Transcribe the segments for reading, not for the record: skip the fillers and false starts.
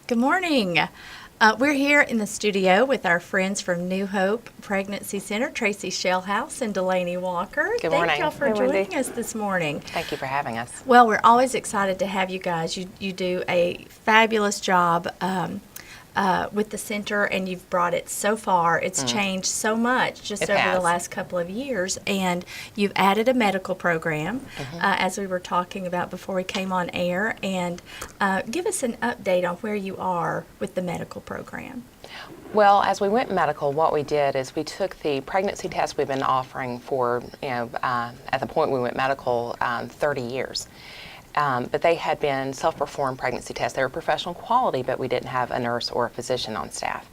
Good morning. We're here in the studio with our friends from New Hope Pregnancy Center, Tracy Shellhouse and Delaney Walker. Good morning. Thank y'all for Hey, Wendy. joining us this morning. Thank you for having us. Well, we're always excited to have you guys. You do a fabulous job with the center, and you've brought it so far. It's changed so much just It over the has. last couple of years, and you've added a medical program, as we were talking about before we came on air. And give us an update on where you are with the medical program. Well, as we went medical, what we did is we took the pregnancy test we've been offering for, at the point we went medical, 30 years. But they had been self-performed pregnancy tests. They were professional quality, but we didn't have a nurse or a physician on staff.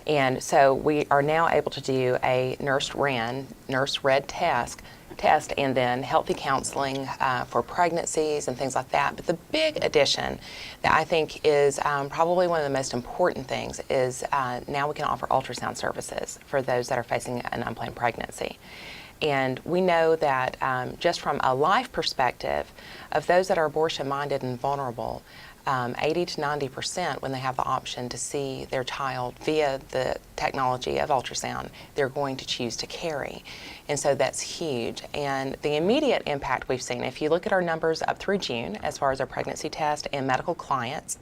And so we are now able to do a nurse-read test, and then healthy counseling for pregnancies and things like that. But the big addition that I think is probably one of the most important things is now we can offer ultrasound services for those that are facing an unplanned pregnancy. And we know that just from a life perspective, of those that are abortion-minded and vulnerable, 80 to 90%, when they have the option to see their child via the technology of ultrasound, they're going to choose to carry. And so that's huge. And the immediate impact we've seen, if you look at our numbers up through June, as far as our pregnancy test and medical clients,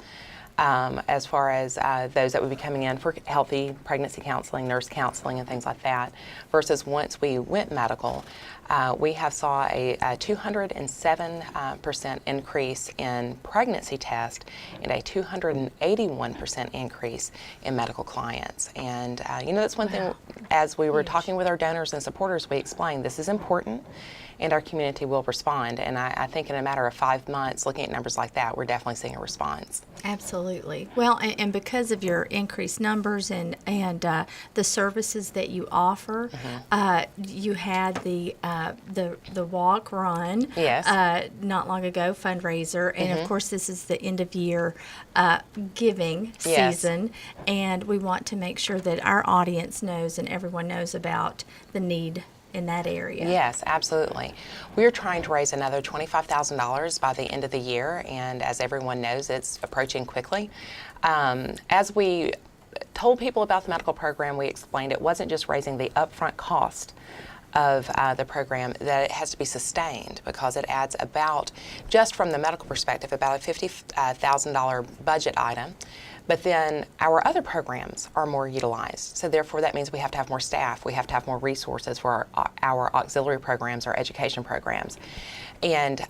as far as those that would be coming in for healthy pregnancy counseling, nurse counseling, and things like that, versus once we went medical, we have saw a 207% increase in pregnancy test and a 281% increase in medical clients. And that's one thing, as we were talking with our donors and supporters, we explained this is important and our community will respond. And I think in a matter of 5 months, looking at numbers like that, we're definitely seeing a response. Absolutely. Well, and because of your increased numbers and the services that you offer, you had the walk run Yes. not long ago, fundraiser, and of course this is the end of year giving Yes. season, and we want to make sure that our audience knows and everyone knows about the need in that area. Yes, absolutely. We are trying to raise another $25,000 by the end of the year, and as everyone knows, it's approaching quickly. As we told people about the medical program, we explained it wasn't just raising the upfront cost of the program, that it has to be sustained, because it adds about, just from the medical perspective, about a $50,000 budget item. But then our other programs are more utilized. So therefore that means we have to have more staff, we have to have more resources for our auxiliary programs, our education programs. And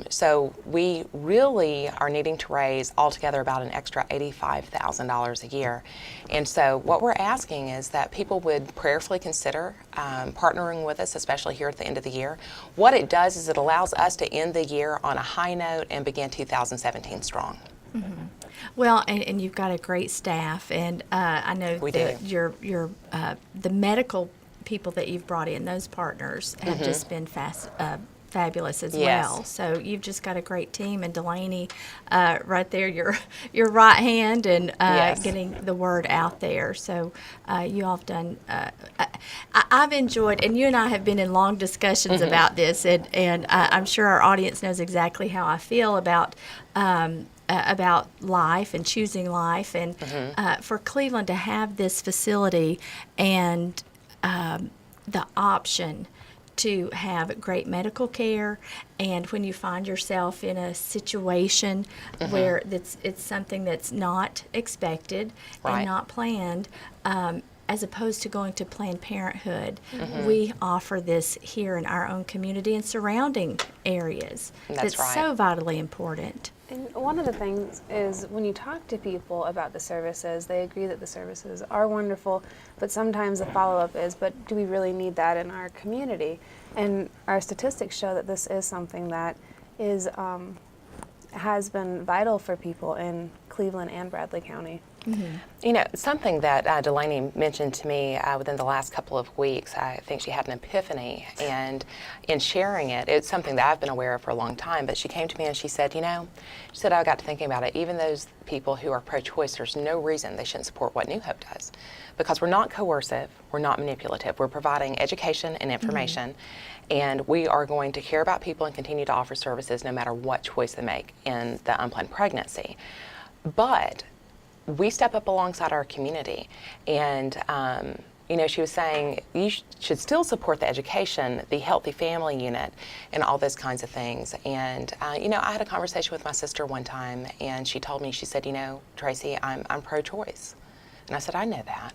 so we really are needing to raise altogether about an extra $85,000 a year. And so what we're asking is that people would prayerfully consider partnering with us, especially here at the end of the year. What it does is it allows us to end the year on a high note and begin 2017 strong. Well, and you've got a great staff, and I know We that do. the medical people that you've brought in, those partners, have just been fabulous as Yes. well. So you've just got a great team, and Delaney, right there, your right hand, and Yes. getting the word out there. So you all have done. I've enjoyed, and you and I have been in long discussions about this, and I'm sure our audience knows exactly how I feel about life and choosing life, and for Cleveland to have this facility and the option to have great medical care, and when you find yourself in a situation where it's something that's not expected Right. and not planned, as opposed to going to Planned Parenthood, we offer this here in our own community and surrounding areas. That's right. So vitally important. And one of the things is when you talk to people about the services, they agree that the services are wonderful, but sometimes the follow-up is, but do we really need that in our community? And our statistics show that this is something that is has been vital for people in Cleveland and Bradley County. Something that Delaney mentioned to me within the last couple of weeks, I think she had an epiphany, and in sharing it, it's something that I've been aware of for a long time, but she came to me and she said, I got to thinking about it, even those people who are pro-choice, there's no reason they shouldn't support what New Hope does, because we're not coercive, we're not manipulative, we're providing education and information, and we are going to care about people and continue to offer services no matter what choice they make in the unplanned pregnancy. But we step up alongside our community. And, you know, she was saying you should still support the education, the Healthy Family Unit, and all those kinds of things. And, you know, I had a conversation with my sister one time, and she told me, she said, you know, Tracy, I'm pro-choice. And I said, I know that.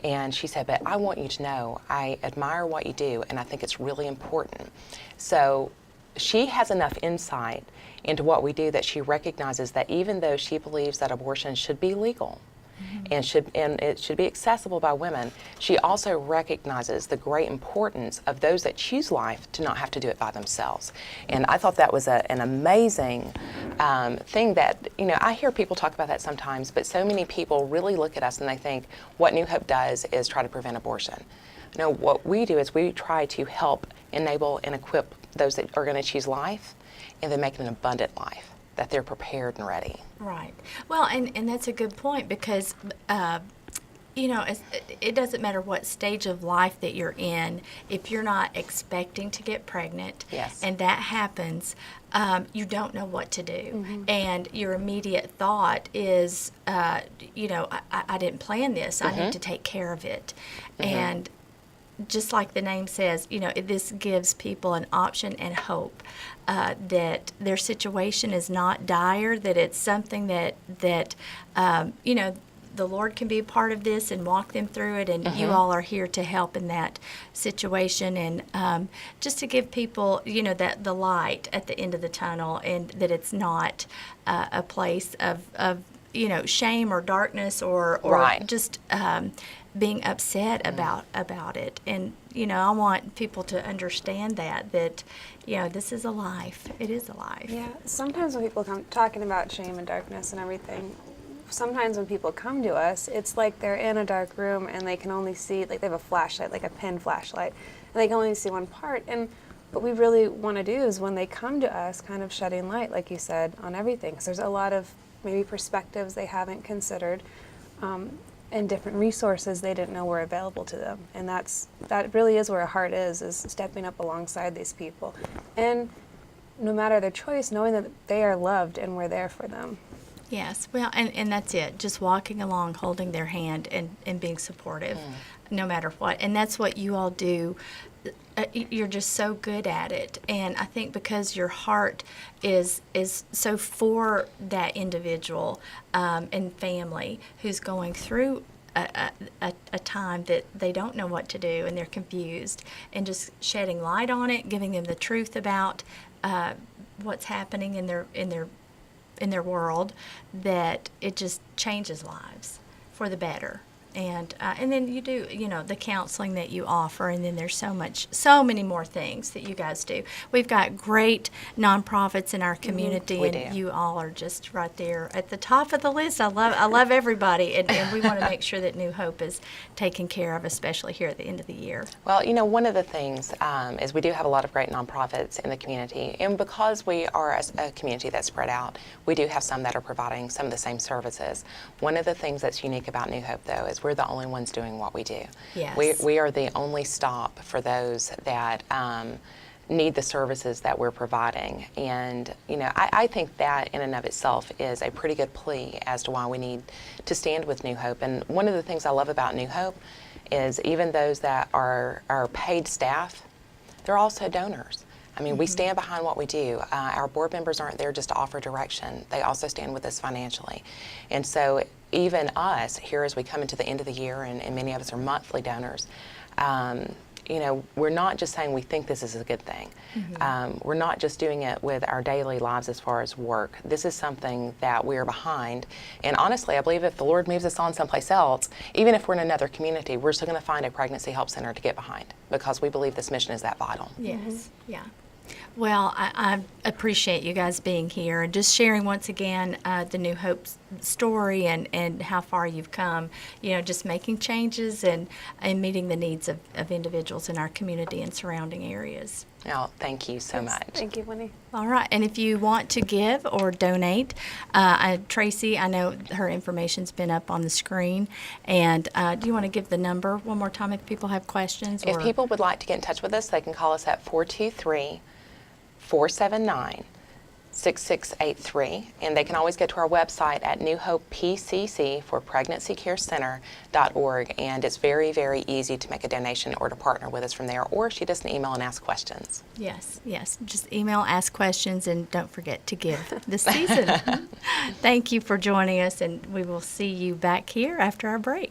And she said, but I want you to know I admire what you do, and I think it's really important. So she has enough insight into what we do that she recognizes that even though she believes that abortion should be legal, and it should be accessible by women, she also recognizes the great importance of those that choose life to not have to do it by themselves. And I thought that was an amazing thing that, you know, I hear people talk about that sometimes, but so many people really look at us and they think what New Hope does is try to prevent abortion. No, what we do is we try to help enable and equip those that are going to choose life and then make it an abundant life, that they're prepared and ready. Right. Well, and that's a good point because, you know, it doesn't matter what stage of life that you're in. If you're not expecting to get pregnant, Yes. and that happens, you don't know what to do. And your immediate thought is, you know, I didn't plan this. I need to take care of it. And just like the name says, you know, this gives people an option and hope that their situation is not dire, that it's something that you know, the Lord can be a part of this and walk them through it, and you all are here to help in that situation, and just to give people, you know, that the light at the end of the tunnel, and that it's not a place of you know, shame or darkness or Right. just being upset about it. And you know, I want people to understand that you know, this is a life. It is a life. Yeah, sometimes when people come talking about shame and darkness and everything, sometimes when people come to us, it's like they're in a dark room and they can only see, like they have a flashlight, like a pen flashlight, and they can only see one part. And what we really want to do is when they come to us, kind of shedding light, like you said, on everything. Because there's a lot of maybe perspectives they haven't considered, and different resources they didn't know were available to them. And that really is where a heart is stepping up alongside these people. And no matter their choice, knowing that they are loved and we're there for them. Yes, well, and that's it. Just walking along, holding their hand, and being supportive, no matter what. And that's what you all do. You're just so good at it. And I think because your heart is so for that individual and family who's going through a time that they don't know what to do and they're confused, and just shedding light on it, giving them the truth about what's happening in their world, that it just changes lives for the better. And then you do, you know, the counseling that you offer, and then there's so many more things that you guys do. We've got great nonprofits in our community, We and do. you all are just right there at the top of the list. I love everybody, and we want to make sure that New Hope is taken care of, especially here at the end of the year. Well, you know, one of the things is we do have a lot of great nonprofits in the community, and because we are a community that's spread out, we do have some that are providing some of the same services. One of the things that's unique about New Hope, though, is we're the only ones doing what we do. Yes. We are the only stop for those that need the services that we're providing. And, you know, I think that in and of itself is a pretty good plea as to why we need to stand with New Hope. And one of the things I love about New Hope is even those that are paid staff, they're also donors. I mean, we stand behind what we do. Our board members aren't there just to offer direction. They also stand with us financially. And so even us, here as we come into the end of the year, and many of us are monthly donors, you know, we're not just saying we think this is a good thing. We're not just doing it with our daily lives as far as work. This is something that we are behind. And honestly, I believe if the Lord moves us on someplace else, even if we're in another community, we're still going to find a pregnancy help center to get behind, because we believe this mission is that vital. Yes, yeah. Well, I appreciate you guys being here and just sharing once again the New Hope story and how far you've come, you know, just making changes and meeting the needs of individuals in our community and surrounding areas. Oh, thank you so much. Thank you, Winnie. All right, and if you want to give or donate, Tracy, I know her information's been up on the screen, and do you want to give the number one more time if people have questions? If people would like to get in touch with us, they can call us at 423-479-6600. 6683, and they can always go to our website at New Hope PCC for PregnancyCareCenter.org, and it's very, very easy to make a donation or to partner with us from there, or shoot us an email and ask questions. Yes, yes. Just email, ask questions, and don't forget to give this season. Thank you for joining us, and we will see you back here after our break.